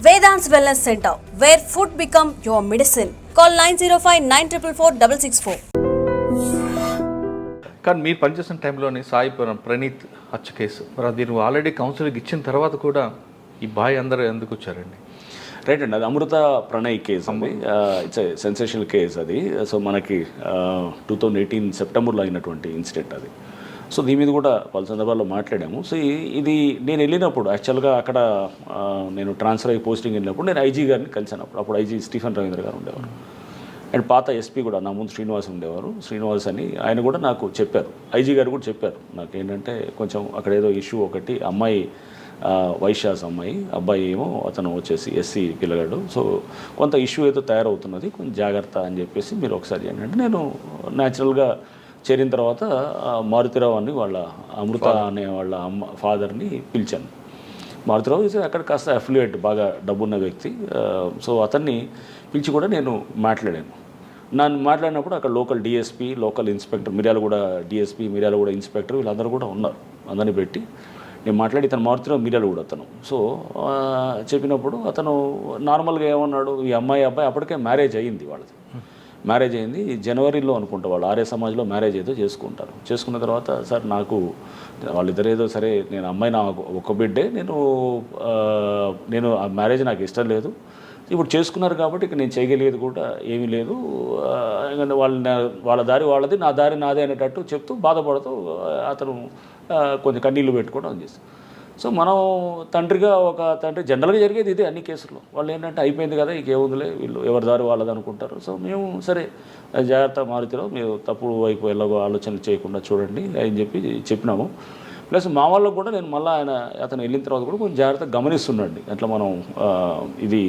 Vedant's Wellness Center, where food become your medicine. Call 905-944-664. కానీ మీరు పనిచేసిన టైంలోని సాయి ప్రణీత్ హత్య కేసు మరి దీన్ని ఆల్రెడీ కౌన్సిలింగ్ ఇచ్చిన తర్వాత కూడా ఈ బాయ్ అందరూ ఎందుకు వచ్చారండి? రైట్ అండి, అది అమృత ప్రణయ్ కేసు అండి. ఇట్స్ సెన్సేషనల్ కేసు అది. సో మనకి 2018 సెప్టెంబర్లో అయినటువంటి ఇన్సిడెంట్ అది. సో దీని మీద కూడా పలు సందర్భాల్లో మాట్లాడాము. సో ఇది నేను వెళ్ళినప్పుడు యాక్చువల్గా అక్కడ నేను ట్రాన్స్ఫర్ అయ్యి పోస్టింగ్ వెళ్ళినప్పుడు నేను ఐజీ గారిని కలిసాను. అప్పుడు ఐజీ స్టీఫెన్ రవీంద్ర గారు ఉండేవారు అండ్ పాత ఎస్పీ కూడా నా ముందు శ్రీనివాస్ ఉండేవారు. శ్రీనివాస్ అని ఆయన కూడా నాకు చెప్పారు, ఐజీ గారు కూడా చెప్పారు నాకు ఏంటంటే కొంచెం అక్కడ ఏదో ఇష్యూ ఒకటి, అమ్మాయి వైశ్యాస్ అమ్మాయి, అబ్బాయి ఏమో అతను వచ్చేసి ఎస్సీ పిల్లగాడు, సో కొంత ఇష్యూ ఏదో తయారవుతున్నది, కొంచెం జాగ్రత్త అని చెప్పేసి మీరు ఒకసారి చేయండి అంటే నేను న్యాచురల్గా చేరిన తర్వాత మారుతిరావు అని వాళ్ళ అమృత అనే వాళ్ళ ఫాదర్ని పిలిచాను. మారుతిరావు అక్కడ కాస్త అఫిలియేట్ బాగా డబ్బున్న వ్యక్తి. సో అతన్ని పిలిచి కూడా నేను మాట్లాడాను. నన్ను మాట్లాడినప్పుడు అక్కడ local DSP, local inspector, Miryalaguda DSP, Miryalaguda inspector వీళ్ళందరూ కూడా ఉన్నారు. అందరినీ పెట్టి నేను మాట్లాడి ఇతను మారుతిరావు మిర్యాలగూడ అతను. సో చెప్పినప్పుడు అతను నార్మల్గా ఏమన్నాడు, ఈ అబ్బాయి అప్పటికే మ్యారేజ్ అయ్యింది, వాళ్ళది మ్యారేజ్ అయింది జనవరిలో అనుకుంటా, వాళ్ళు ఆర్య సమాజ్లో మ్యారేజ్ ఏదో చేసుకుంటారు. చేసుకున్న తర్వాత సార్ నాకు వాళ్ళిద్దరు ఏదో సరే, నేను అమ్మాయి నా ఒక బిడ్డే, నేను ఆ మ్యారేజ్ నాకు ఇష్టం లేదు, ఇప్పుడు చేసుకున్నారు కాబట్టి ఇక నేను చేయగలిగేది కూడా ఏమీ లేదు, వాళ్ళ దారి వాళ్ళది, నా దారి నాదే అనేటట్టు చెప్తూ బాధపడుతూ అతను కొంచెం కన్నీళ్ళు పెట్టుకోవడం చేస్తాను. సో మనం తండ్రిగా ఒక తండ్రి జనరల్గా జరిగేది ఇదే అన్ని కేసుల్లో. వాళ్ళు ఏంటంటే అయిపోయింది కదా, ఇంకేముందిలే, వీళ్ళు ఎవరి దారి వాళ్ళది అనుకుంటారు. సో మేము సరే జాగ్రత్త మారుతిలో మీరు తప్పు వైపు ఎలాగో ఆలోచన చేయకుండా చూడండి అని చెప్పినాము. ప్లస్ మా వాళ్ళకు కూడా నేను మళ్ళీ అతను వెళ్ళిన తర్వాత కూడా కొంచెం జాగ్రత్తగా గమనిస్తున్నాండి. అట్లా మనం ఇది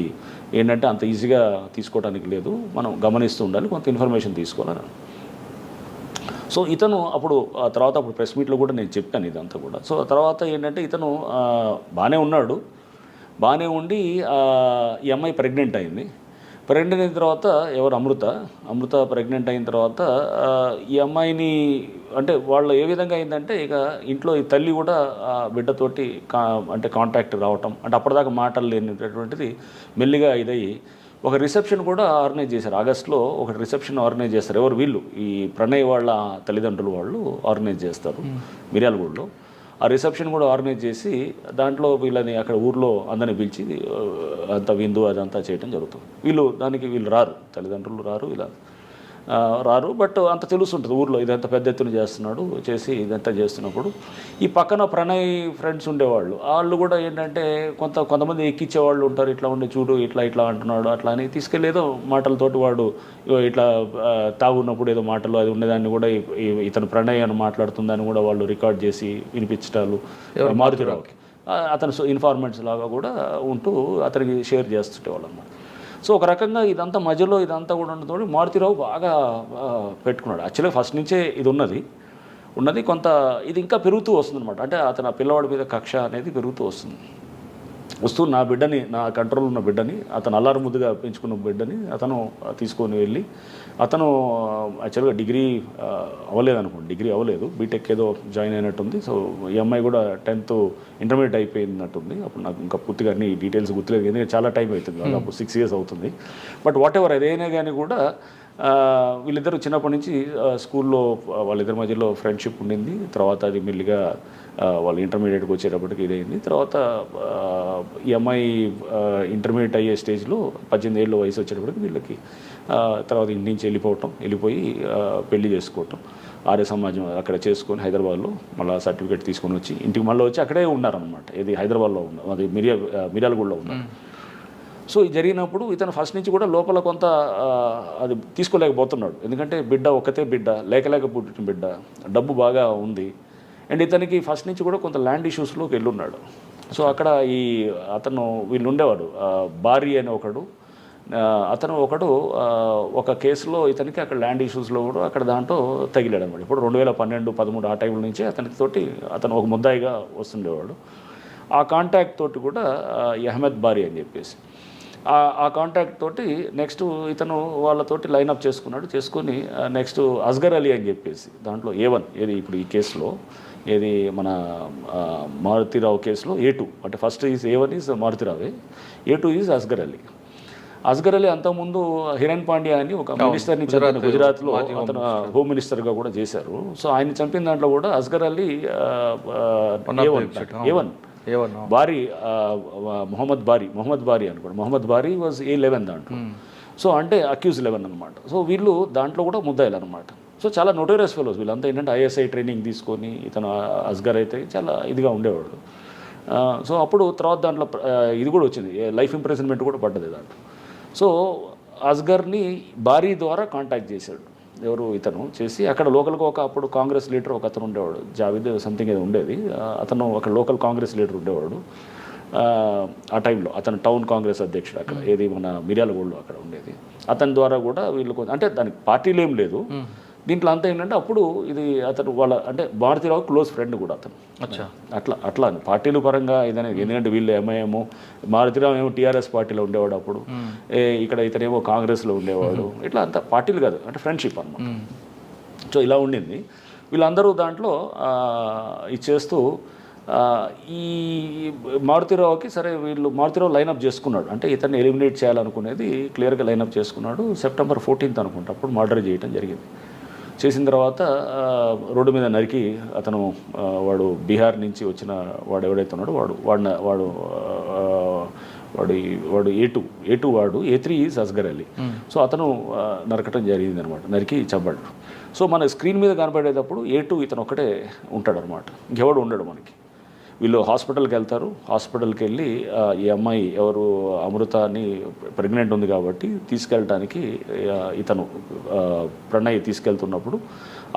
ఏంటంటే అంత ఈజీగా తీసుకోవడానికి లేదు, మనం గమనిస్తూ ఉండాలి, కొంత ఇన్ఫర్మేషన్ తీసుకోవాలని. సో ఇతను అప్పుడు ప్రెస్ మీట్లో కూడా నేను చెప్పాను ఇదంతా కూడా. సో తర్వాత ఏంటంటే ఇతను బాగానే ఉన్నాడు, బాగానే ఉండి ఈ అమ్మాయి ప్రెగ్నెంట్ అయింది. ప్రెగ్నెంట్ అయిన తర్వాత ఎవరు అమృత ప్రెగ్నెంట్ అయిన తర్వాత ఈ అమ్మాయిని అంటే వాళ్ళు ఏ విధంగా అయిందంటే ఇక ఇంట్లో ఈ తల్లి కూడా బిడ్డతోటి అంటే కాంటాక్ట్ రావటం, అంటే అప్పటిదాకా మాటలు లేనిటువంటిది మెల్లిగా ఇదయ్యి ఒక రిసెప్షన్ కూడా ఆర్గనైజ్ చేశారు. ఆగస్టులో ఒక రిసెప్షన్ ఆర్గనైజ్ చేస్తారు. ఎవరు వీళ్ళు ఈ ప్రణయ్ వాళ్ళ తల్లిదండ్రులు వాళ్ళు ఆర్గనైజ్ చేస్తారు మిర్యాలగూడలో. ఆ రిసెప్షన్ కూడా ఆర్గనైజ్ చేసి దాంట్లో వీళ్ళని అక్కడ ఊర్లో అందరిని పిలిచి అంత విందు అదంతా చేయడం జరుగుతుంది. వీళ్ళు రారు, తల్లిదండ్రులు రారు, ఇలా రారు. బట్ అంత తెలుస్తుంటుంది ఊర్లో ఇదంతా పెద్ద ఎత్తున చేస్తున్నాడు, చేసి ఇదంతా చేస్తున్నప్పుడు ఈ పక్కన ప్రణయ్ ఫ్రెండ్స్ ఉండేవాళ్ళు, వాళ్ళు కూడా ఏంటంటే కొంతమంది ఎక్కించేవాళ్ళు ఉంటారు, ఇట్లా ఉండి చూడు ఇట్లా అంటున్నాడు అట్లా అని తీసుకెళ్ళేదో మాటలతోటి వాడు ఇట్లా తాగున్నప్పుడు ఏదో మాటలు అది ఉండేదాన్ని కూడా ఇతను ప్రణయ్ అని మాట్లాడుతుందని కూడా వాళ్ళు రికార్డ్ చేసి వినిపించటాలు మారుతిరావుకి అతను ఇన్ఫార్మెంట్స్ లాగా కూడా ఉంటూ అతనికి షేర్ చేస్తుంటేవాళ్ళు అన్నమాట. సో ఒక రకంగా ఇదంతా మధ్యలో ఇదంతా కూడా ఉండడంతో మారుతిరావు బాగా పెట్టుకున్నాడు. యాక్చువల్గా ఫస్ట్ నుంచే ఇది ఉన్నది కొంత ఇది ఇంకా పెరుగుతూ వస్తుంది అనమాట. అంటే అతను ఆ పిల్లవాడి మీద కక్ష అనేది పెరుగుతూ వస్తూ నా బిడ్డని, నా కంట్రోల్ ఉన్న బిడ్డని, అతను అల్లారు ముద్దుగా పెంచుకున్న బిడ్డని అతను తీసుకొని వెళ్ళి అతను యాక్చువల్గా డిగ్రీ అవ్వలేదు, బీటెక్ ఏదో జాయిన్ అయినట్టుంది. సో ఈ అమ్మాయి కూడా 10th ఇంటర్మీడియట్ అయిపోయినట్టుంది. అప్పుడు నాకు ఇంకా పూర్తిగా అన్ని డీటెయిల్స్ గుర్తులేదు, ఎందుకంటే చాలా టైం అవుతుంది, అప్పుడు 6 years అవుతుంది. బట్ వాట్ ఎవర్ అదైనా కానీ కూడా వీళ్ళిద్దరూ చిన్నప్పటి నుంచి స్కూల్లో వాళ్ళిద్దరి మధ్యలో ఫ్రెండ్షిప్ ఉండింది. తర్వాత అది మెల్లిగా వాళ్ళు ఇంటర్మీడియట్కి వచ్చేటప్పటికి ఇదైంది. తర్వాత ఈ అమ్మాయి ఇంటర్మీడియట్ అయ్యే స్టేజ్లో 18 ఏళ్ళ వయసు వచ్చేటప్పటికి వీళ్ళకి తర్వాత ఇంటి నుంచి వెళ్ళిపోయి పెళ్లి చేసుకోవటం, ఆర్య సమాజం అక్కడ చేసుకొని హైదరాబాద్లో మళ్ళీ సర్టిఫికేట్ తీసుకొని వచ్చి ఇంటికి మళ్ళీ వచ్చి అక్కడే ఉన్నారనమాట. ఇది హైదరాబాద్లో అది మిర్యాలగూడలో ఉన్నారు. సో ఇది జరిగినప్పుడు ఇతను ఫస్ట్ నుంచి కూడా లోపల కొంత అది తీసుకోలేకపోతున్నాడు, ఎందుకంటే ఒక్కతే బిడ్డ, లేక పుట్టిన బిడ్డ, డబ్బు బాగా ఉంది. అండ్ ఇతనికి ఫస్ట్ నుంచి కూడా కొంత ల్యాండ్ ఇష్యూస్లోకి వెళ్ళున్నాడు. సో అక్కడ వీళ్ళు ఉండేవాడు భార్య అని అతను ఒక కేసులో ఇతనికి అక్కడ ల్యాండ్ ఇష్యూస్లో కూడా అక్కడ దాంట్లో తగిలాడు అనమాట. ఇప్పుడు 2012-13 ఆ టైంల నుంచి అతను ఒక ముద్దాయిగా వస్తుండేవాడు. ఆ కాంటాక్ట్ తోటి కూడా అహ్మద్ బారీ అని చెప్పేసి ఆ కాంటాక్ట్ తోటి నెక్స్ట్ ఇతను వాళ్ళతోటి లైనప్ చేసుకొని నెక్స్ట్ అస్గర్ అలీ అని చెప్పేసి దాంట్లో A1 ఏది ఇప్పుడు ఈ కేసులో ఏది మన మారుతిరావు కేసులో A2 అంటే ఫస్ట్ ఈజ్ A1 ఈజ్ మారుతిరావే, A2 ఈజ్ అస్గర్ అలీ. అస్గర్ అలీ అంతకుముందు హిరణ్ పాండ్యా అని ఒక మినిస్టర్ని చంపిన గుజరాత్లో అతను హోమ్ మినిస్టర్గా కూడా చేశారు. సో ఆయన చంపిన దాంట్లో కూడా అస్గర్ అలీ A1 బారీ మొహమ్మద్ బారీ అనుకోండి. మొహమ్మద్ బారీ వాజ్ A11 దాంట్లో. సో అంటే అక్యూజ్ 11 అనమాట. సో వీళ్ళు దాంట్లో కూడా ముద్దాయిలు అనమాట. సో చాలా నోటోరియస్ ఫెలోస్ వీళ్ళంతా ఏంటంటే ISI ట్రైనింగ్ తీసుకొని ఇతను అస్గర్ అయితే చాలా ఇదిగా ఉండేవాడు. సో అప్పుడు తర్వాత దాంట్లో ఇది కూడా వచ్చింది, లైఫ్ ఇంప్రెజన్మెంట్ కూడా పడ్డది దాంట్లో. సో అస్గర్ని బారీ ద్వారా కాంటాక్ట్ చేశాడు ఎవరు ఇతను చేసి, అక్కడ లోకల్గా అప్పుడు కాంగ్రెస్ లీడర్ ఒక అతను ఉండేవాడు, జావేద్ సంథింగ్ ఏదో ఉండేది, అతను ఒక లోకల్ కాంగ్రెస్ లీడర్ ఉండేవాడు ఆ టైంలో. అతను టౌన్ కాంగ్రెస్ అధ్యక్షుడు అక్కడ ఏది మన మిర్యాలగూడలో అక్కడ ఉండేది. అతని ద్వారా కూడా వీళ్ళు అంటే దానికి పార్టీలు ఏం లేదు దీంట్లో. అంతా ఏంటంటే అప్పుడు ఇది అతను వాళ్ళ అంటే భారతీరావు క్లోజ్ ఫ్రెండ్ కూడా అతను. అట్లా పార్టీల పరంగా ఇదనేది, ఎందుకంటే వీళ్ళు MIM, మారుతిరావు ఏమో TRS పార్టీలో ఉండేవాడు అప్పుడు, ఇక్కడ ఇతనేమో కాంగ్రెస్లో ఉండేవాడు. ఇట్లా అంత పార్టీలు కాదు, అంటే ఫ్రెండ్షిప్ అనమాట. సో ఇలా ఉండింది. వీళ్ళందరూ దాంట్లో ఇచ్చేస్తూ ఈ మారుతిరావుకి సరే వీళ్ళు మారుతిరావు లైనప్ చేసుకున్నాడు, అంటే ఇతన్ని ఎలిమినేట్ చేయాలనుకునేది క్లియర్గా లైనప్ చేసుకున్నాడు. సెప్టెంబర్ 14th అనుకుంటా అప్పుడు మర్డర్ చేయడం జరిగింది. చేసిన తర్వాత రోడ్డు మీద నరికి అతను వాడు బీహార్ నుంచి వచ్చిన వాడు ఎవడైతే ఉన్నాడో వాడు A2 వాడు, A3 is Asghar Ali. So అతను నరకటం జరిగింది అనమాట, నరికి చంపాడు. సో మన స్క్రీన్ మీద కనపడేటప్పుడు A2 ఇతను ఒక్కటే ఉంటాడు అనమాట, ఇంకెవడు ఉండడు మనకి. వీళ్ళు హాస్పిటల్కి వెళ్తారు. హాస్పిటల్కి వెళ్ళి ఈ అమ్మాయి ఎవరు అమృతాని ప్రెగ్నెంట్ ఉంది కాబట్టి తీసుకెళ్ళటానికి ఇతను ప్రణయ్ తీసుకెళ్తున్నప్పుడు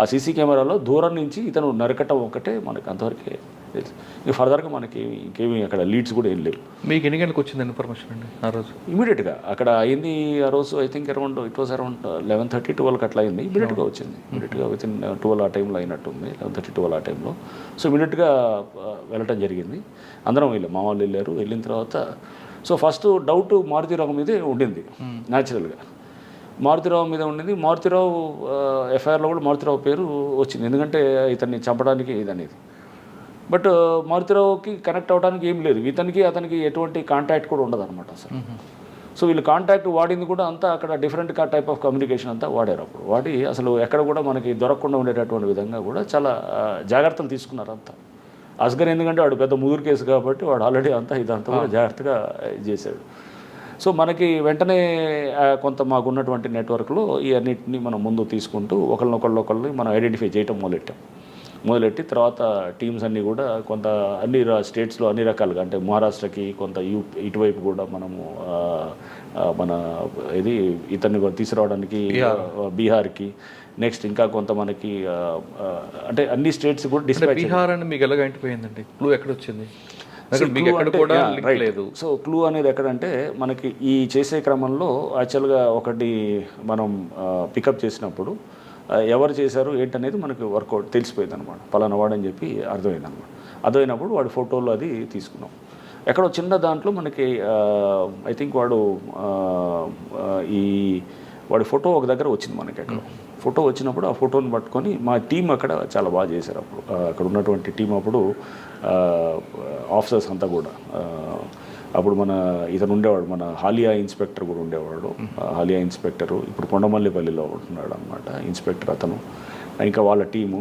ఆ సీసీ కెమెరాలో దూరం నుంచి ఇతను నరకటం ఒకటే మనకి అంతవరకే తెలుసు. ఇంకా ఫర్దర్గా మనకి ఇంకేమీ అక్కడ లీడ్స్ కూడా ఏం లేవు. మీకు ఎన్ని గంటలకు వచ్చింది ఇన్ఫర్మేషన్ అండి ఆ రోజు? ఇమీడియట్గా అక్కడ అయింది ఆ రోజు. ఐ థింక్ అరౌండ్ 11:30, 12 అట్లా అయింది. ఇమీడియట్గా వచ్చింది. ఇమీడియట్గా వితిన్ 12 ఆ టైంలో అయినట్టుంది, 11:30, 12 ఆ టైంలో. సో ఇమీడియట్గా వెళ్ళటం జరిగింది. అందరం వెళ్ళాం, మా వాళ్ళు వెళ్ళారు. వెళ్ళిన తర్వాత సో ఫస్ట్ డౌట్ మారుతిరావు మీదే ఉండింది న్యాచురల్గా. మారుతిరావు మీద ఉండింది. మారుతిరావు FIRలో కూడా మారుతిరావు పేరు వచ్చింది, ఎందుకంటే ఇతన్ని చంపడానికి ఇదనేది. బట్ మారుతిరావుకి కనెక్ట్ అవ్వడానికి ఏం లేదు, ఇతనికి అతనికి ఎటువంటి కాంటాక్ట్ కూడా ఉండదు అనమాట అసలు. సో వీళ్ళు కాంటాక్ట్ వాడింది కూడా అంతా అక్కడ డిఫరెంట్ టైప్ ఆఫ్ కమ్యూనికేషన్ అంతా వాడారు. అప్పుడు వాడి అసలు ఎక్కడ కూడా మనకి దొరకకుండా ఉండేటటువంటి విధంగా కూడా చాలా జాగ్రత్తలు తీసుకున్నారు అంతా. అస్గర్ ఎందుకంటే వాడు పెద్ద ముదురు కేసు కాబట్టి వాడు ఆల్రెడీ అంతా ఇదంతా కూడా జాగ్రత్తగా చేశాడు. సో మనకి వెంటనే కొంత మాకున్నటువంటి నెట్వర్క్లో ఈ అన్నింటినీ మనం ముందు తీసుకుంటూ ఒకళ్ళని మనం ఐడెంటిఫై చేయటం మొదలెట్టి తర్వాత టీమ్స్ అన్నీ కూడా కొంత అన్ని స్టేట్స్లో అన్ని రకాలుగా, అంటే మహారాష్ట్రకి కొంత ఇటువైపు కూడా మనము మన ఇది ఇతన్ని తీసుకురావడానికి బీహార్కి, నెక్స్ట్ ఇంకా కొంత మనకి అంటే అన్ని స్టేట్స్ కూడా డిస్పాచ్. బీహార్ అని మీకు ఎలాగ అయిపోయిందండి? క్లూ ఎక్కడ వచ్చింది? సో క్లూ అనేది ఎక్కడంటే మనకి ఈ చేసే క్రమంలో యాక్చువల్గా ఒకటి మనం పికప్ చేసినప్పుడు ఎవరు చేశారు ఏంటనేది మనకు వర్కౌట్ తెలిసిపోయింది అనమాట. పలానా వాడని చెప్పి అర్థమైంది అనమాట. అర్థమైనప్పుడు వాడి ఫోటోలు అది తీసుకున్నాం. ఎక్కడో చిన్న దాంట్లో మనకి ఐ థింక్ వాడి ఫోటో ఒక దగ్గర వచ్చింది మనకి. ఫోటో వచ్చినప్పుడు ఆ ఫోటోని పట్టుకొని మా టీం అక్కడ చాలా బాగా చేశారు. అక్కడ ఉన్నటువంటి టీం అప్పుడు ఆఫీసర్స్ అంతా కూడా అప్పుడు ఇతను ఉండేవాడు, మన హాలియా ఇన్స్పెక్టర్ కూడా ఉండేవాడు. హాలియా ఇన్స్పెక్టరు ఇప్పుడు కొండమల్లిపల్లిలో ఉంటున్నాడు అనమాట ఇన్స్పెక్టర్ అతను. ఇంకా వాళ్ళ టీము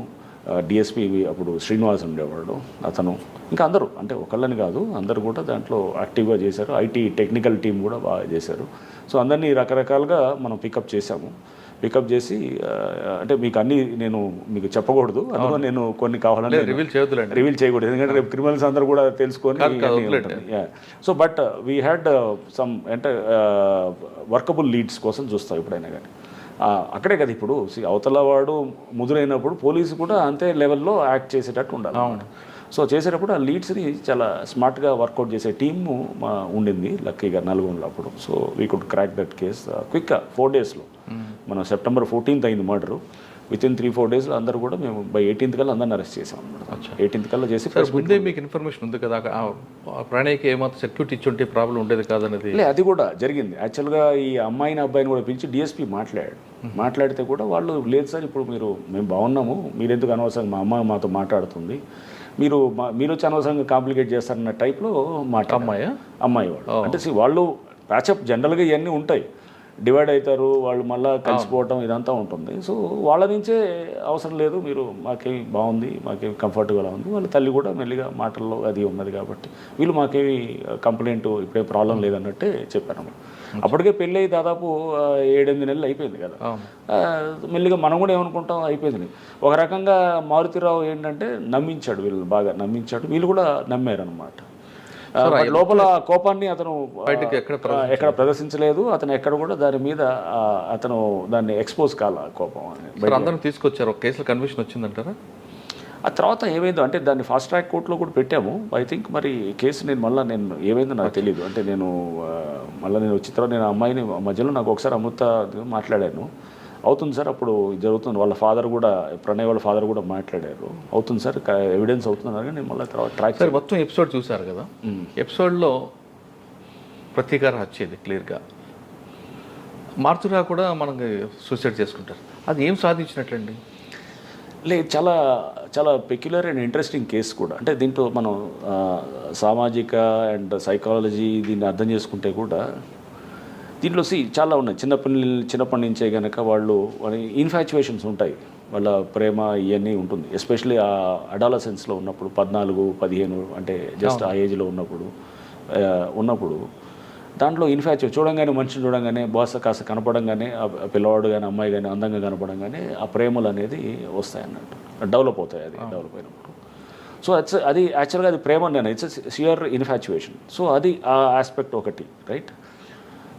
DSP అప్పుడు శ్రీనివాస్ ఉండేవాడు అతను. ఇంకా అందరూ అంటే ఒకళ్ళని కాదు, అందరూ కూడా దాంట్లో యాక్టివ్గా చేశారు. IT టెక్నికల్ టీం కూడా బాగా చేశారు. సో అందరినీ రకరకాలుగా మనం పికప్ చేసి అంటే మీకు అన్నీ నేను మీకు చెప్పకూడదు, అందులో నేను కొన్ని కావాలని రివీల్ చేయకూడదు, ఎందుకంటే రేపు క్రిమినల్స్ అందరూ కూడా తెలుసుకొని. So but we had some అంటే వర్కబుల్ లీడ్స్ కోసం చూస్తాం ఎప్పుడైనా కానీ. అక్కడే కదా ఇప్పుడు అవతల వాడు ముదురైనప్పుడు పోలీసు కూడా అంతే లెవెల్లో యాక్ట్ చేసేటట్టు ఉండాలి. సో చేసేటప్పుడు ఆ లీడ్స్ని చాలా స్మార్ట్గా వర్కౌట్ చేసే టీము ఉండింది లక్కీగా నల్గొండలో అప్పుడు. So we could crack that case క్విక్గా 4 daysలో. మనం సెప్టెంబర్ 14th అయింది మర్డరు. వితిన్ 3-4 డేస్లో అందరూ కూడా మేము బై 18th కల్లా అందరిని అరెస్ట్ చేసాం అనమాట. 18th కల్లా చేసి సార్ ముందే మీకు ఇన్ఫర్మేషన్ ఉంది కదా ప్రణయ్కి ఏమాత్రం సెక్యూరిటీ ఇచ్చుంటే ప్రాబ్లం ఉండేది కాదనేది? అది కూడా జరిగింది. యాక్చువల్గా ఈ అమ్మాయిని అబ్బాయిని కూడా పిలిచి డిఎస్పీ మాట్లాడితే కూడా వాళ్ళు లేదు సార్ ఇప్పుడు మేము బాగున్నాము, మీరు ఎందుకు అనవసరంగా మా అమ్మాయి మాతో మాట్లాడుతుంది, మీరు వచ్చి అనవసరంగా కాంప్లికేట్ చేస్తారన్న టైప్లో అమ్మాయి వాళ్ళు అంటే వాళ్ళు ప్యాచప్ జనరల్గా ఇవన్నీ ఉంటాయి, డివైడ్ అవుతారు వాళ్ళు, మళ్ళీ కలిసిపోవటం ఇదంతా ఉంటుంది. సో వాళ్ళ నుంచే అవసరం లేదు, మీరు మాకేమి బాగుంది, మాకేమి కంఫర్ట్గా ఉంది, వాళ్ళ తల్లి కూడా మెల్లిగా మాటల్లో అది ఉన్నది కాబట్టి వీళ్ళు మాకేమి కంప్లైంట్ ఇప్పుడే ప్రాబ్లం లేదన్నట్టే చెప్పాను. అప్పటికే పెళ్ళి అయ్యి దాదాపు 7-8 నెలలు అయిపోయింది కదా. మెల్లిగా మనం కూడా ఏమనుకుంటాం అయిపోయింది. ఒక రకంగా మారుతిరావు ఏంటంటే నమ్మించాడు, వీళ్ళు బాగా నమ్మించాడు, వీళ్ళు కూడా నమ్మారు అనమాట. లోపల కోపాన్ని అతను ఎక్కడ ప్రదర్శించలేదు, అతను ఎక్కడ కూడా దాని మీద అతను దాన్ని ఎక్స్పోజ్ కాల కోపం అందరం తీసుకొచ్చారు. ఒక కేసులో కన్విక్షన్ వచ్చిందంటారా? ఆ తర్వాత ఏమైందో అంటే దాన్ని ఫాస్ట్ ట్రాక్ కోర్టులో కూడా పెట్టాము. ఐ థింక్ మరి కేసు నేను ఏమైందో నాకు తెలియదు. అంటే నేను వచ్చిన తర్వాత నేను అమ్మాయిని మధ్యలో నాకు ఒకసారి అమృత మాట్లాడాను, అవుతుంది సార్ అప్పుడు జరుగుతుంది, వాళ్ళ ఫాదర్ కూడా ప్రణయ్ వాళ్ళ ఫాదర్ కూడా మాట్లాడారు, అవుతుంది సార్ ఎవిడెన్స్ అవుతున్నారు. నేను మళ్ళీ తర్వాత ట్రాక్ సార్ మొత్తం ఎపిసోడ్ చూసారు కదా, ఎపిసోడ్లో ప్రతీకార హత్యేది క్లియర్గా, మారుతురా కూడా మనకి సూసైడ్ చేసుకుంటారు, అది ఏం సాధించినట్లండి? లేదు, చాలా చాలా పెక్యులర్ అండ్ ఇంట్రెస్టింగ్ కేసు కూడా. అంటే దీంట్లో మనం సామాజిక అండ్ సైకాలజీ దీన్ని అర్థం చేసుకుంటే కూడా దీంట్లో చాలా ఉన్నాయి. చిన్నప్పటి నుంచే కనుక వాళ్ళు ఇన్ఫాచ్యుయేషన్స్ ఉంటాయి, వాళ్ళ ప్రేమ ఇవన్నీ ఉంటుంది. ఎస్పెషలీ ఆ అడాలసెన్స్లో ఉన్నప్పుడు 14-15 అంటే జస్ట్ ఆ ఏజ్లో ఉన్నప్పుడు దాంట్లో చూడంగానే మనిషిని చూడంగానే కాస్త కనపడంగానే ఆ పిల్లవాడు కానీ అమ్మాయి కానీ అందంగా కనపడంగానే ఆ ప్రేమలు అనేది వస్తాయి అన్నట్టు, డెవలప్ అవుతాయి. అది డెవలప్ అయినప్పుడు సో అది యాక్చువల్గా అది ప్రేమ నేను ఇట్స్ షియర్ ఇన్ఫాచ్యుయేషన్. సో అది ఆ ఆస్పెక్ట్ ఒకటి, రైట్.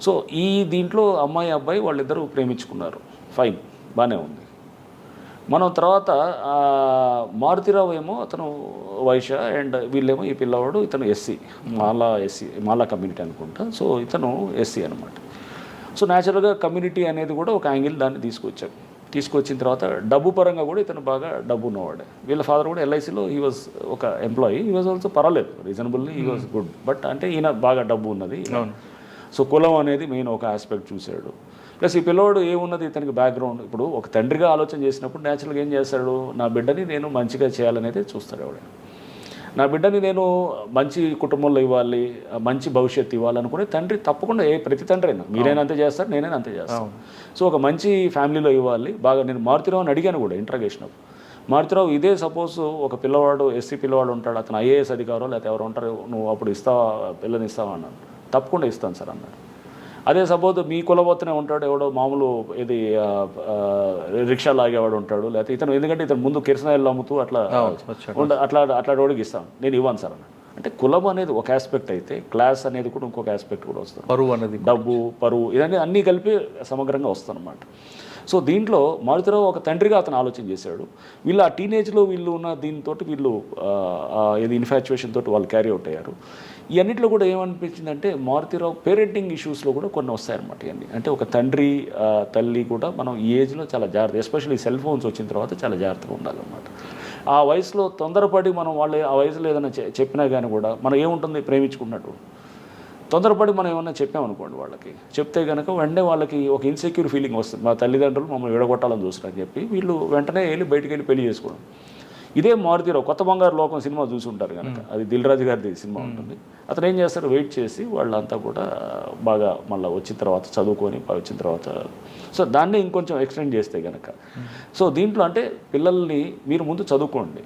సో ఈ దీంట్లో అమ్మాయి అబ్బాయి వాళ్ళిద్దరూ ప్రేమించుకున్నారు, ఫైన్, బాగానే ఉంది. మనం తర్వాత మారుతిరావు ఏమో అతను వైశ్య అండ్ వీళ్ళేమో ఈ పిల్లవాడు ఇతను ఎస్సీ మాలా కమ్యూనిటీ అనుకుంటా. సో ఇతను ఎస్సీ అనమాట. సో న్యాచురల్గా కమ్యూనిటీ అనేది కూడా ఒక యాంగిల్ దాన్ని తీసుకొచ్చిన తర్వాత డబ్బు పరంగా కూడా ఇతను బాగా డబ్బు ఉన్నవాడే. వీళ్ళ ఫాదర్ కూడా ఎల్ఐసిలో హీ వాజ్ ఒక ఎంప్లాయీ, హీ వాజ్ ఆల్సో పర్వాలేదు, reasonably he was good. But అంటే ఈయన బాగా డబ్బు ఉన్నది. సో కులం అనేది మెయిన్ ఒక ఆస్పెక్ట్ చూశాడు. ప్లస్ ఈ పిల్లవాడు ఏమున్నది ఇతనికి బ్యాక్గ్రౌండ్, ఇప్పుడు ఒక తండ్రిగా ఆలోచన చేసినప్పుడు న్యాచురల్గా ఏం చేస్తాడు, నా బిడ్డని నేను మంచిగా చేయాలనేది చూస్తాడు ఎవడైనా. నా బిడ్డని నేను మంచి కుటుంబంలో ఇవ్వాలి, మంచి భవిష్యత్తు ఇవ్వాలనుకునే తండ్రి తప్పకుండా ప్రతి తండ్రి అయినా మీరైనా అంతే చేస్తారు, నేనైనా అంతే చేస్తాను. సో ఒక మంచి ఫ్యామిలీలో ఇవ్వాలి బాగా. నేను మారుతిరావుని అడిగాను కూడా ఇంట్రాగేషన్ అప్పుడు, మారుతిరావు ఇదే సపోజ్ ఒక పిల్లవాడు ఎస్సీ పిల్లవాడు ఉంటాడు, అతను ఐఏఎస్ అధికారో లేకపోతే ఎవరు ఉంటారు, నువ్వు అప్పుడు ఇస్తావా పిల్లని ఇస్తావా అన్నాను. తప్పకుండా ఇస్తాను సార్ అన్నాడు. అదే సపోజ్ మీ కులవత్తనే ఉంటాడు ఎవడో మామూలు ఇది రిక్షా లాగేవాడు ఉంటాడు, లేకపోతే ఇతను ఎందుకంటే ఇతను ముందు కిరసనాయిలు అమ్ముతూ అట్లా రోడ్డుకి ఇస్తాను, నేను ఇవ్వను సార్ అన్నాడు. అంటే కులం అనేది ఒక ఆస్పెక్ట్ అయితే క్లాస్ అనేది కూడా ఇంకొక ఆస్పెక్ట్ కూడా వస్తుంది, పరువు అనేది, డబ్బు పరువు ఇదన్నీ అన్నీ కలిపి సమగ్రంగా వస్తుంది అన్నమాట. సో దీంట్లో మారుతిరావు ఒక తండ్రిగా అతను ఆలోచన చేశాడు. వీళ్ళు ఆ టీనేజ్లో వీళ్ళు ఉన్న దీంతో వీళ్ళు ఇది ఇన్ఫాచ్యుయేషన్ తోటి వాళ్ళు క్యారీ అవుట్ అయ్యారు. ఇవన్నింటిలో కూడా ఏమనిపించిందంటే మారుతిరావు పేరెంటింగ్ ఇష్యూస్లో కూడా కొన్ని వస్తాయన్నమాట. ఇవన్నీ అంటే ఒక తండ్రి తల్లి కూడా మనం ఈ ఏజ్లో చాలా జాగ్రత్త, ఎస్పెషల్లీ సెల్ ఫోన్స్ వచ్చిన తర్వాత చాలా జాగ్రత్తగా ఉండాలన్నమాట. ఆ వయసులో తొందరపడి మనం వాళ్ళు ఆ వయసులో ఏదైనా చెప్పినా కానీ కూడా మనం ఏముంటుంది ప్రేమించుకున్నట్టు తొందరపడి మనం ఏమన్నా చెప్పామనుకోండి వాళ్ళకి, చెప్తే కనుక వెంటనే వాళ్ళకి ఒక ఇన్సెక్యూర్ ఫీలింగ్ వస్తుంది, మా తల్లిదండ్రులు మమ్మల్ని విడగొట్టాలని చూస్తారని చెప్పి వీళ్ళు వెంటనే బయటికి వెళ్ళి పెళ్లి చేసుకోవడం. ఇదే మారుతిరావు కొత్త బంగారు లోకం సినిమా చూసి ఉంటారు కనుక, అది దిల్ రాజు గారిది సినిమా ఉంటుంది. అతను ఏం చేస్తారు, వెయిట్ చేసి వాళ్ళంతా కూడా బాగా మళ్ళీ వచ్చిన తర్వాత చదువుకొని వచ్చిన తర్వాత సో దాన్ని ఇంకొంచెం ఎక్స్టెండ్ చేస్తే కనుక. సో దీంట్లో అంటే పిల్లల్ని మీరు ముందు చదువుకోండి,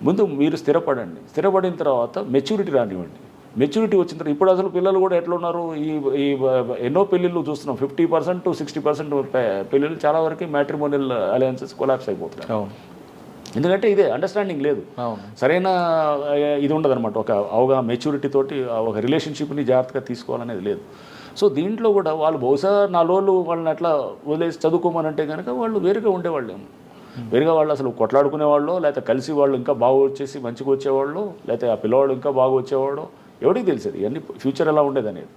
ముందు మీరు స్థిరపడిన తర్వాత మెచ్యూరిటీ రానివ్వండి. మెచ్యూరిటీ వచ్చిన తర్వాత ఇప్పుడు అసలు పిల్లలు కూడా ఎట్లా ఉన్నారు, ఈ ఎన్నో పెళ్ళిళ్ళు చూస్తున్నాం, 50% to 60% పెళ్ళిళ్ళు చాలా వరకు మ్యాట్రిమోనియల్ అలయన్సెస్ కొలాప్స్ అయిపోతున్నాయి. ఎందుకంటే ఇదే అండర్స్టాండింగ్ లేదు, సరైన ఇది ఉండదన్నమాట, ఒక అవగాహన మెచ్యూరిటీ తోటి ఒక రిలేషన్షిప్ని జాగ్రత్తగా తీసుకోవాలనేది లేదు. సో దీంట్లో కూడా వాళ్ళు బహుశా 4 రోజులు వాళ్ళని అట్లా వదిలేసి చదువుకోమనంటే కనుక వాళ్ళు వేరుగా ఉండేవాళ్ళేమో, వేరుగా వాళ్ళు అసలు కొట్లాడుకునేవాళ్ళు, లేకపోతే కలిసి వాళ్ళు ఇంకా బాగా వచ్చేసి మంచిగా వచ్చేవాళ్ళు, లేకపోతే ఆ పిల్లవాడు ఇంకా బాగా వచ్చేవాడు, ఎవరికి తెలిసేది ఇవన్నీ ఫ్యూచర్ ఎలా ఉండేది అనేది.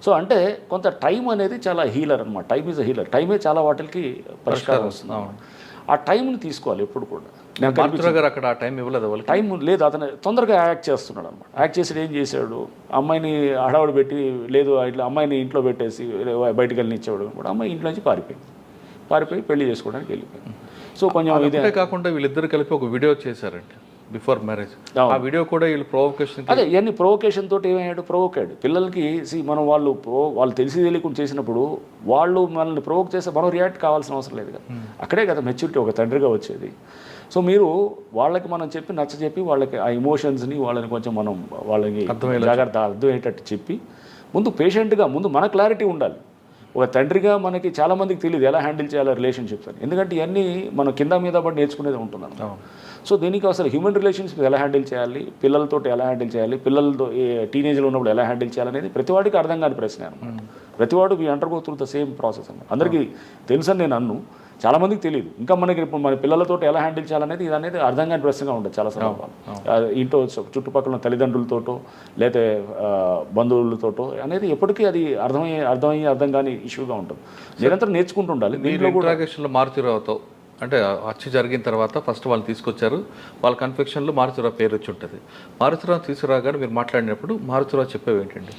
సో అంటే కొంత టైం అనేది చాలా హీలర్ అనమాట, టైం ఈజ్ అ హీలర్. టైమే చాలా వాటికి పరిష్కారం వస్తుంది. ఆ టైంని తీసుకోవాలి ఎప్పుడు కూడా. మారుతిరావు గారు అక్కడ ఆ టైం ఇవ్వలేదు వాళ్ళకి. టైం లేదు, అతను తొందరగా యాక్ట్ చేస్తున్నాడు అనమాట. యాక్ట్ చేసి ఏం చేశాడు, అమ్మాయిని హడావుడి పెట్టి లేదు ఇట్లా అమ్మాయిని ఇంట్లో పెట్టేసి బయటికి వెళ్ళనిచ్చేవాడు కూడా, అమ్మాయి ఇంట్లో నుంచి పారిపోయి పెళ్లి చేసుకోవడానికి వెళ్ళిపోయింది. సో కొంచెం ఇదే కాకుండా వీళ్ళిద్దరు కలిపి ఒక వీడియో చేశారంటే బిఫోర్ మ్యారేజ్. ఆ వీడియో కూడా వీళ్ళు ప్రొవోకేషన్, అదే ఇవన్నీ ప్రొవోకేషన్ తోటి ఏమయ్యాడు, ప్రొవోక్ అయ్యాడు. పిల్లలకి మనం వాళ్ళు తెలిసి తెలియకుండా చేసినప్పుడు వాళ్ళు మనల్ని ప్రొవోక్ చేస్తే మనం రియాక్ట్ కావాల్సిన అవసరం లేదు కదా. అక్కడే కదా మెచ్యూరిటీ ఒక తండ్రిగా వచ్చేది. సో మీరు వాళ్ళకి మనం నచ్చ వాళ్ళకి ఆ ఎమోషన్స్ని వాళ్ళని కొంచెం మనం వాళ్ళకి జాగ్రత్త అర్థమయ్యేటట్టు చెప్పి ముందు పేషెంట్గా ముందు మన క్లారిటీ ఉండాలి. ఒక తండ్రిగా మనకి చాలామందికి తెలియదు ఎలా హ్యాండిల్ చేయాలి రిలేషన్షిప్స్ అని, ఎందుకంటే ఇవన్నీ మనం కింద మీద పడి నేర్చుకునేది ఉంటున్నాను. సో దీనికి అసలు హ్యూమన్ రిలేషన్షిప్ ఎలా హ్యాండిల్ చేయాలి, పిల్లలతో ఎలా హ్యాండిల్ చేయాలి, పిల్లలతో టీనేజ్లో ఉన్నప్పుడు ఎలా హ్యాండిల్ చేయాలనేది ప్రతివాడికి అర్థం కాని ప్రశ్న అనమాట. ప్రతివాడు we undergo through the same process అన్నమాట. అందరికీ తెలుసని నేను అన్ను, చాలామందికి తెలియదు. ఇంకా మనకి ఇప్పుడు మన పిల్లలతో ఎలా హ్యాండిల్ చేయాలనేది ఇది అనేది అర్థం కాని ప్రశ్నగా ఉంటుంది చాలా సందర్భాలు. ఇంట్లో చుట్టుపక్కల తల్లిదండ్రులతోటో లేకపోతే బంధువులతోటో అనేది ఎప్పటికీ అది అర్థం కాని ఇష్యూగా ఉంటుంది. నిరంతరం నేర్చుకుంటూ ఉండాలి. దీంట్లో కూడా మారుతిరావుతో అంటే హత్య జరిగిన తర్వాత ఫస్ట్ వాళ్ళు తీసుకొచ్చారు, వాళ్ళ కన్ఫెక్షన్లో మారుతిరావు పేరు వచ్చి ఉంటుంది. మారుతిరావు తీసుకురాగానే మీరు మాట్లాడినప్పుడు మారుతిరావు చెప్పేవి ఏంటండి?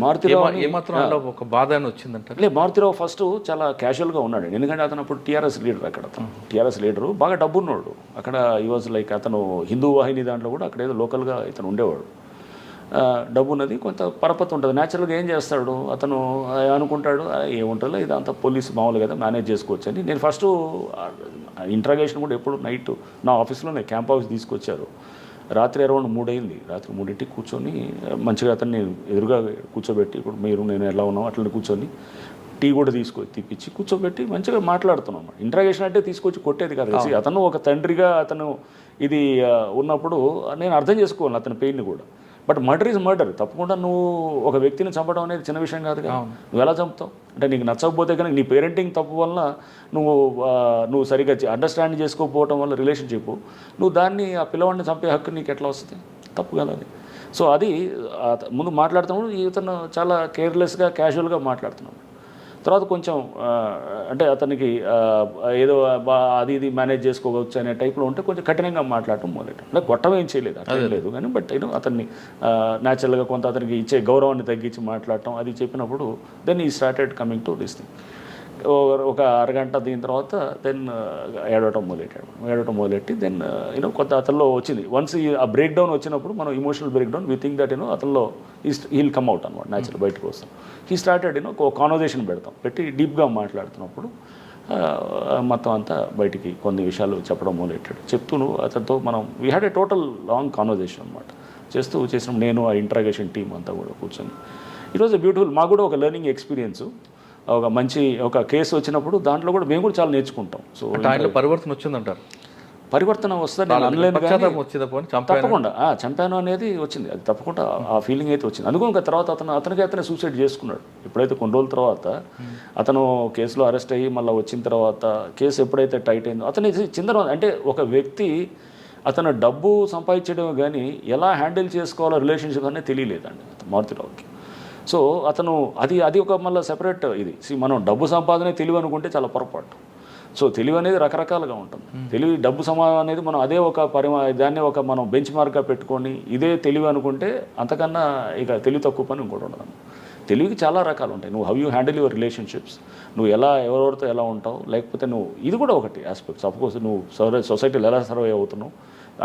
మారుతిరావు ఏమాత్రం ఒక బాధ అని వచ్చిందంటే లేదు, మారుతిరావు ఫస్ట్ చాలా క్యాజువల్గా ఉన్నాడు. ఎందుకంటే అతను అప్పుడు టీఆర్ఎస్ లీడర్, అక్కడ అతను టీఆర్ఎస్ లీడరు, బాగా డబ్బున్నాడు. అక్కడ ఈ వాజ్ లైక్ అతను హిందూ వాహిని దాంట్లో కూడా అక్కడ ఏదో లోకల్గా ఇతను ఉండేవాడు. డబ్బు ఉన్నది, కొంత పరపతి ఉంటుంది. న్యాచురల్గా ఏం చేస్తాడు అతను అనుకుంటాడు ఏముంటుందో ఇదంతా పోలీసు మామూలు కదా మేనేజ్ చేసుకోవచ్చు అని. నేను ఫస్ట్ ఇంట్రాగేషన్ కూడా ఎప్పుడు నైట్ నా ఆఫీస్లోనే క్యాంప్ హౌస్ తీసుకొచ్చారు. రాత్రి అరౌండ్ 3 అయింది. రాత్రి 3ంటికి కూర్చొని మంచిగా అతన్ని ఎదురుగా కూర్చోబెట్టి, ఇప్పుడు మీరు నేను ఎలా ఉన్నాం అట్లనే కూర్చొని టీ కూడా తీపిచ్చి కూర్చోబెట్టి మంచిగా మాట్లాడుతున్నాం. ఇంట్రాగేషన్ అంటే తీసుకొచ్చి కొట్టేది కాదు. అతను ఒక తండ్రిగా అతను ఇది ఉన్నప్పుడు నేను అర్థం చేసుకోవాలి అతని పెయిన్ని కూడా. But murder is murder. తప్పకుండా నువ్వు ఒక వ్యక్తిని చంపడం అనేది చిన్న విషయం కాదు కదా. నువ్వు ఎలా చంపుతావు అంటే నీకు నచ్చకపోతే కనుక నీ పేరెంటింగ్ తప్పు వల్ల నువ్వు సరిగ్గా అండర్స్టాండ్ చేసుకోకపోవడం వల్ల రిలేషన్షిప్ నువ్వు దాన్ని ఆ పిల్లవాడిని చంపే హక్కు నీకు ఎట్లా వస్తుంది? తప్పు కదా అది. సో అది ముందు మాట్లాడుతున్నప్పుడు ఇతను చాలా కేర్లెస్గా క్యాజువల్గా మాట్లాడుతున్నాడు. తర్వాత కొంచెం అంటే అతనికి ఏదో అది ఇది మేనేజ్ చేసుకోవచ్చు అనే టైప్లో ఉంటే కొంచెం కఠినంగా మాట్లాడటం మొదలెట్టాం. అంటే కొట్టమేం చేయలేదు, అట్లా లేదు కానీ బట్ అతన్ని న్యాచురల్గా కొంత అతనికి ఇచ్చే గౌరవాన్ని తగ్గించి మాట్లాడటం అది చెప్పినప్పుడు దెన్ ఈ started coming to this thing. ఒక అరగంట దీని తర్వాత దెన్ ఏడవటం మొదలెట్టి దెన్ కొంత అతనిలో వచ్చింది. వన్స్ ఆ బ్రేక్ డౌన్ వచ్చినప్పుడు మనం emotional break down we think that అతనిలో హీల్ కమ్ అవుట్ అనమాట. న్యాచురల్ బయటకు వస్తాం. హీ స్టార్టెడ్ ఒక కాన్వర్జేషన్ పెట్టి డీప్గా మాట్లాడుతున్నప్పుడు మొత్తం అంతా బయటికి కొన్ని విషయాలు చెప్పడం మొదలెట్టాడు. చెప్తూ అతనితో మనం we had a total long conversation అనమాట. చేసిన నేను ఆ ఇంట్రాగేషన్ టీం అంతా కూడా కూర్చొని ఈరోజు బ్యూటిఫుల్ మాకు కూడా ఒక లెర్నింగ్ ఎక్స్పీరియన్స్. ఒక కేసు వచ్చినప్పుడు దాంట్లో కూడా మేము కూడా చాలా నేర్చుకుంటాం. సో పరివర్తన వచ్చిందంటారు. పరివర్తన వస్తుంది అనలేను కానీ తప్పకుండా చంపాను అనేది వచ్చింది. అది తప్పకుండా ఆ ఫీలింగ్ అయితే వచ్చింది. అందుకని ఇంకా తర్వాత అతనే సూసైడ్ చేసుకున్నాడు. ఎప్పుడైతే కొన్ని రోజుల తర్వాత అతను కేసులో అరెస్ట్ అయ్యి మళ్ళీ వచ్చిన తర్వాత కేసు ఎప్పుడైతే టైట్ అయిందో అతని చిందర అంటే ఒక వ్యక్తి అతను డబ్బు సంపాదించడం కానీ ఎలా హ్యాండిల్ చేసుకోవాలో రిలేషన్షిప్ అనేది తెలియలేదండి మారుతిరావుకి. సో అతను అది ఒక మళ్ళీ సెపరేట్ ఇది. మనం డబ్బు సంపాదనే తెలివి అనుకుంటే చాలా పొరపాటు. సో తెలివి అనేది రకరకాలుగా ఉంటుంది. తెలివి డబ్బు సమానం అనేది మనం అదే ఒక దాన్ని మనం బెంచ్ మార్క్గా పెట్టుకొని ఇదే తెలివి అనుకుంటే అంతకన్నా ఇక తెలివి తక్కువ పని ఇంకోటి ఉండదు. తెలివికి చాలా రకాలు ఉంటాయి. నువ్వు how you handle your relationships, నువ్వు ఎవరెవరితో ఎలా ఉంటావు, లేకపోతే నువ్వు ఇది కూడా ఒకటి ఆస్పెక్ట్. సపోజ్ నువ్వు సొసైటీలో ఎలా సర్వే అవుతున్నావు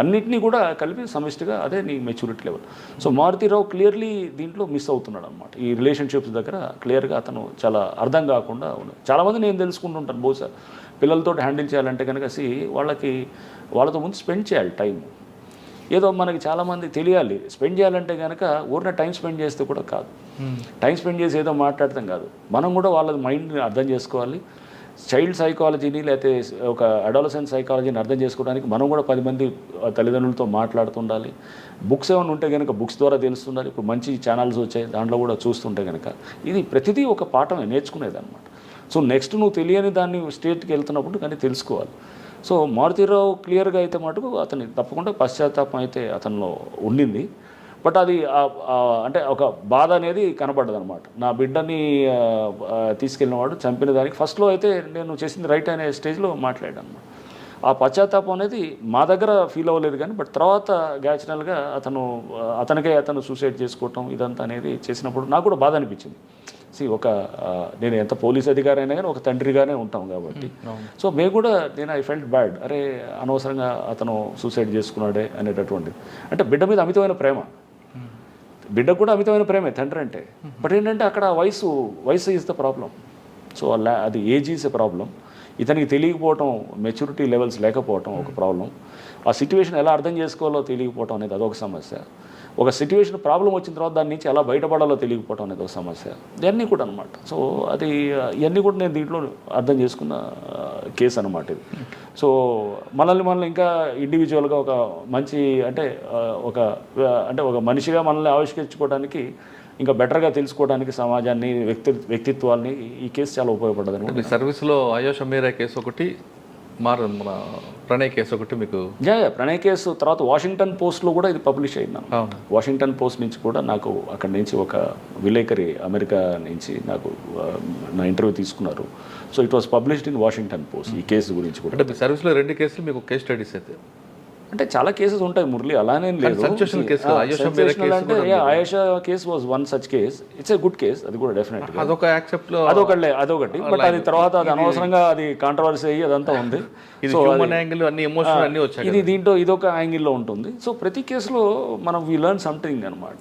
అన్నింటినీ కూడా కలిపి సమిష్టిగా అదే నీ maturity level. So Maruthi Rao clearly దీంట్లో మిస్ అవుతున్నాడు అనమాట. ఈ రిలేషన్షిప్స్ దగ్గర క్లియర్గా అతను చాలా అర్థం కాకుండా ఉన్నాడు. చాలామంది నేను తెలుసుకుంటుంటాను బహుశా పిల్లలతో హ్యాండిల్ చేయాలంటే కనుక వాళ్ళతో ముందు స్పెండ్ చేయాలి టైం. ఏదో మనకి చాలామంది తెలియాలి స్పెండ్ చేయాలంటే కనుక ఊరిన టైం స్పెండ్ చేస్తే కూడా కాదు. టైం స్పెండ్ చేసి ఏదో మాట్లాడతాం కాదు. మనం కూడా వాళ్ళ మైండ్ని అర్థం చేసుకోవాలి. చైల్డ్ సైకాలజీని లేకపోతే ఒక అడాలసెంట్ సైకాలజీని అర్థం చేసుకోవడానికి మనం కూడా 10 మంది తల్లిదండ్రులతో మాట్లాడుతుండాలి. బుక్స్ ఏమైనా ఉంటే కనుక బుక్స్ ద్వారా తెలుస్తుండాలి. ఇప్పుడు మంచి ఛానల్స్ వచ్చాయి దాంట్లో కూడా చూస్తుంటే కనుక ఇది ప్రతిదీ ఒక పాఠమే నేర్చుకునేది అనమాట. సో నెక్స్ట్ నువ్వు తెలియని దాన్ని స్టేట్కి వెళ్తున్నప్పుడు కానీ తెలుసుకోవాలి. సో మారుతిరావు క్లియర్గా అయితే మటుకు అతని తప్పకుండా పశ్చాత్తాపం అయితే అతనిలో ఉండింది. బట్ అది అంటే ఒక బాధ అనేది కనపడ్డది అనమాట. నా బిడ్డని తీసుకెళ్ళినవాడు చంపిన దానికి ఫస్ట్లో అయితే నేను చేసింది రైట్ అనే స్టేజ్లో మాట్లాడాను అనమాట. ఆ పశ్చాత్తాపం అనేది మా దగ్గర ఫీల్ అవ్వలేదు కానీ బట్ తర్వాత గ్యాచురల్గా అతను సూసైడ్ చేసుకోవటం ఇదంతా అనేది చేసినప్పుడు నాకు కూడా బాధ అనిపించింది. నేను ఎంత పోలీస్ అధికారి అయినా కానీ ఒక తండ్రిగానే ఉంటాం కాబట్టి సో మేము కూడా ఐ ఫెల్ట్ బ్యాడ్, అరే అనవసరంగా అతను సూసైడ్ చేసుకున్నాడే అనేటటువంటిది. అంటే బిడ్డ మీద అమితమైన ప్రేమ, బిడ్డకు కూడా అమితమైన ప్రేమే తండ్రి అంటే. బట్ ఏంటంటే అక్కడ వయసు ఈజ్ ద ప్రాబ్లం. సో అది ఏజ్ ఈజ్ ఎ ప్రాబ్లం. ఇతనికి తెలియకపోవటం, మెచ్యూరిటీ లెవెల్స్ లేకపోవటం ఒక ప్రాబ్లం. ఆ సిచ్యువేషన్ ఎలా అర్థం చేసుకోవాలో తెలియకపోవటం అనేది అదొక సమస్య. ఒక సిచ్యువేషన్ ప్రాబ్లం వచ్చిన తర్వాత దాని నుంచి ఎలా బయటపడాలో తెలియకపోవటం అనేది ఒక సమస్య. ఇవన్నీ కూడా అనమాట. సో ఇవన్నీ కూడా నేను దీంట్లో అర్థం చేసుకున్న కేసు అనమాట ఇది. సో మనల్ని ఇంకా ఇండివిజువల్గా ఒక మంచి ఒక మనిషిగా మనల్ని ఆవిష్కరించుకోవడానికి ఇంకా బెటర్గా తెలుసుకోవడానికి సమాజాన్ని, వ్యక్తిత్వాన్ని ఈ కేసు చాలా ఉపయోగపడ్డది. మీ సర్వీస్లో ఆయేషా మీరా కేసు ఒకటి, మన ప్రణయ్ కేసు ఒకటి మీకు. ప్రణయ్ కేసు తర్వాత వాషింగ్టన్ పోస్ట్లో కూడా ఇది పబ్లిష్ అయింది. వాషింగ్టన్ పోస్ట్ నుంచి కూడా నాకు అక్కడి నుంచి ఒక విలేకరి అమెరికా నుంచి నా ఇంటర్వ్యూ తీసుకున్నారు. So it was published in Washington post ఈ కేసు గురించి కూడా. అంటే మీ సర్వీస్లో 2 కేసులు మీకు కేస్ స్టడీస్ అయితే అంటే చాలా కేసెస్ ఉంటాయి మురళి, అలానే లేదు. అంటే Ayesha case was one such case. It's a good case, అది కూడా డెఫినెట్ అదొకటి. బట్ అది తర్వాత అది అనవసరంగా అది కాంట్రవర్సీ అయ్యి అదంతా ఉంది. ఇది దీంట్లో ఇదొక యాంగిల్లో ఉంటుంది. సో ప్రతి కేసులో మనం వీ లెర్న్ సంథింగ్ అనమాట.